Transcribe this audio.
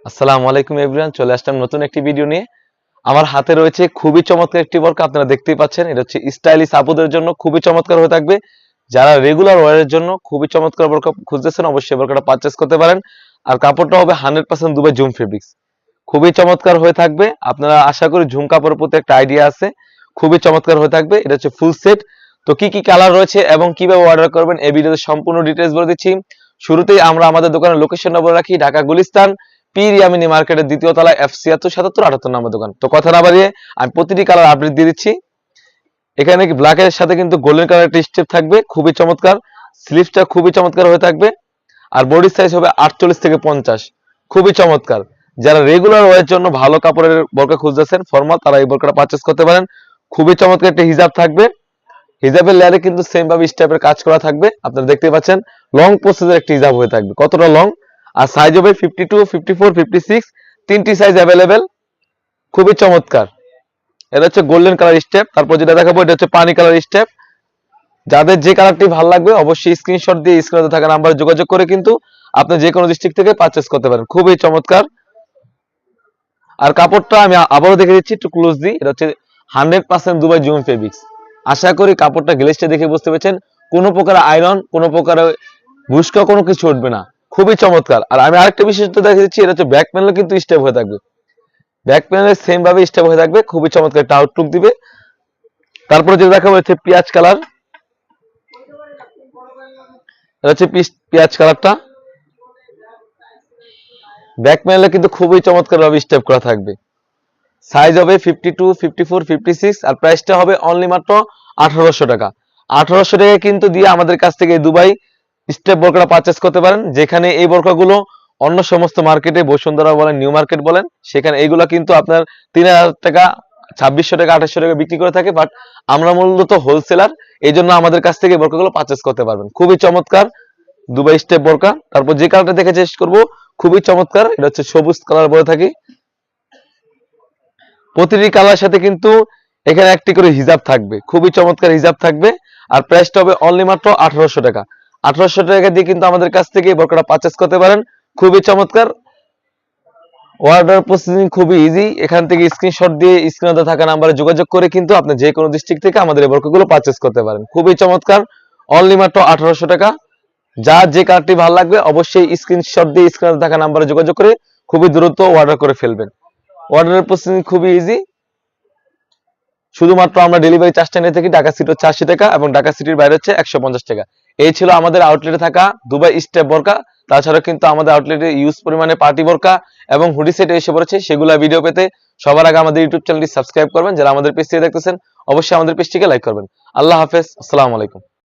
আসসালামু আলাইকুম এভরিওয়ান, চলে আসলাম নতুন একটি ভিডিও নিয়ে। আমার হাতে রয়েছে খুবই চমৎকার একটি বোরকা, আপনারা দেখতেই পাচ্ছেন। এটা হচ্ছে স্টাইলিশ আপুদের জন্য খুবই চমৎকার হয়ে থাকবে। যারা রেগুলার ওয়ারের জন্য খুবই চমৎকার বোরকা খুঁজতেছেন, অবশ্যই বোরকাটা পারচেজ করতে পারেন। আর কাপড়টা হবে 100% দুবাই জুম ফেব্রিক্স, খুবই চমৎকার হয়ে থাকবে। আপনারা আশা করি ঝুম কাপড়ের প্রতি একটা আইডিয়া আছে, খুবই চমৎকার হয়ে থাকবে। এটা হচ্ছে ফুল সেট। তো কি কি কালার রয়েছে এবং কিভাবে অর্ডার করবেন এই ভিডিওতে সম্পূর্ণ ডিটেইলস বলে দিচ্ছি। শুরুতেই আমরা আমাদের দোকানের লোকেশনটা বলে রাখি, ঢাকা গুলিস্তান পীর ইয়ামিনী মার্কেটের দ্বিতীয় তলায় F76 77 78 নম্বর দোকান। তো কথা না বাড়িয়ে আমি প্রতিটি কালার আপডেট দিয়ে দিচ্ছি। এখানে ব্ল্যাকের সাথে কিন্তু গোল্ডেন কালার একটা স্টেপ থাকবে, খুবই চমৎকার। স্লিভসটা খুবই চমৎকার হয়ে থাকবে। আর বডি সাইজ হবে 48 থেকে 50, খুবই চমৎকার। যারা রেগুলার ওয়ারের জন্য ভালো কাপড়ের বোরকা খুঁজতেছেন ফর্মাল, তারা এই বোরকাটা পারচেজ করতে পারেন। খুবই চমৎকার একটা হিজাব থাকবে। হিজাবের লেয়ারে কিন্তু সেম ভাবে স্টেপের কাজ করা থাকবে। আপনারা দেখতে পাচ্ছেন লং প্রসেসের একটা হিজাব হয়ে থাকবে, কতটা লং। আর সাইজ হবে 52, 54, 56, তিনটি সাইজ অ্যাভেলেবেল, খুবই চমৎকার। এটা হচ্ছে গোল্ডেন কালার স্টেপ। তারপর যেটা দেখাবো এটা হচ্ছে পানি কালার স্টেপ। যাদের যে কালারটি ভালো লাগবে অবশ্যই স্ক্রিনশট দিয়ে স্ক্রিনে থাকা নাম্বারে যোগাযোগ করে কিন্তু আপনি যে কোনো ডিস্ট্রিক্ট থেকে পারচেজ করতে পারেন, খুবই চমৎকার। আর কাপড়টা আমি আবারও দেখে দিচ্ছি একটু ক্লোজলি। এটা হচ্ছে 100% দুবাই জুম ফেব্রিক্স। আশা করি কাপড়টা গ্লেজটা দেখে বুঝতে পেরেছেন, কোনো প্রকার আয়রন, কোনো প্রকার বুশকা কোনো কিছু উঠবে না, খুবই চমৎকার। আর আমি আরেকটা বিশেষত্ব দেখে দিচ্ছি, এটা হচ্ছে ব্যাক প্যানেল কিন্তু স্টেপ হয়ে থাকবে। ব্যাক প্যানেলে সেম ভাবে স্টেপ হয়ে থাকবে, খুবই চমৎকার একটা আউটলুক দিবে। তারপরে যেটা দেখাবো হচ্ছে পেঁয়াজ কালার। এটা হচ্ছে পেঁয়াজ কালারটা। ব্যাক প্যানেলে কিন্তু খুবই চমৎকার ভাবে স্টেপ করা থাকবে। সাইজ হবে 52, 54, 56। আর প্রাইসটা হবে অনলি মাত্র 1800 টাকা। 1800 টাকা কিন্তু দিয়ে আমাদের কাছ থেকে দুবাই স্টেপ বোরকাটা পারচেজ করতে পারেন। যেখানে এই বোরকাগুলো অন্য সমস্ত মার্কেটে, বসুন্ধরা বলেন, নিউ মার্কেট বলেন, সেখানে এইগুলা কিন্তু আপনার 3000 টাকা, 2600 টাকা, 2800 টাকা বিক্রি করে থাকে। বাট আমরা মূলত হোলসেলার, এই জন্য আমাদের কাছ থেকে বোরকাগুলো পারচেজ করতে পারবেন। খুবই চমৎকার দুবাই স্টেপ বোরকা। তারপর যে কালারটা দেখে চেষ্টা করবো, খুবই চমৎকার। এটা হচ্ছে সবুজ কালার বলে থাকি। প্রতিটি কালার সাথে কিন্তু এখানে একটি করে হিজাব থাকবে, খুবই চমৎকার হিজাব থাকবে। আর প্রাইসটা হবে অনলি মাত্র 1800 টাকা। 1800 টাকা দিয়ে কিন্তু আমাদের কাছ থেকে এই বোরকাটা পারচেজ করতে পারেন, খুবই চমৎকার। অর্ডার প্রসেসিং খুবই ইজি। এখান থেকে স্ক্রিনশট দিয়ে স্ক্রিনে থাকা নাম্বারে যোগাযোগ করে কিন্তু আপনি যে কোনো ডিস্ট্রিক্ট থেকে আমাদের এই বোরকাগুলো পারচেজ করতে পারেন, খুবই চমৎকার। অনলি মাত্র 1800 টাকা। যার যে কালারটি ভালো লাগবে অবশ্যই স্ক্রিনশট দিয়ে স্ক্রিনে থাকা নাম্বারে যোগাযোগ করে খুবই দ্রুত অর্ডার করে ফেলবেন। অর্ডারের প্রসেসিং খুবই ইজি। শুধুমাত্র আমরা ডেলিভারি চার্জটা নিয়ে থাকি ঢাকা সিটি হচ্ছে 80 টাকা এবং ঢাকা সিটির বাইরে হচ্ছে 150 টাকা। এই ছিল আমাদের আউটলেটে থাকা দুবাই স্টেপ বোরকা। তাছাড়া কিন্তু আমাদের আউটলেটে ইউজ পরিমাণে পার্টি বোরকা এবং হুডি সেট এসে পড়েছে। সেগুলা ভিডিও পেতে সবার আগে আমাদের ইউটিউব চ্যানেলটি সাবস্ক্রাইব করবেন। যারা আমাদের পেজ থেকে দেখতেছেন অবশ্যই আমাদের পেজটিকে লাইক করবেন। আল্লাহ হাফেজ, আসসালামু আলাইকুম।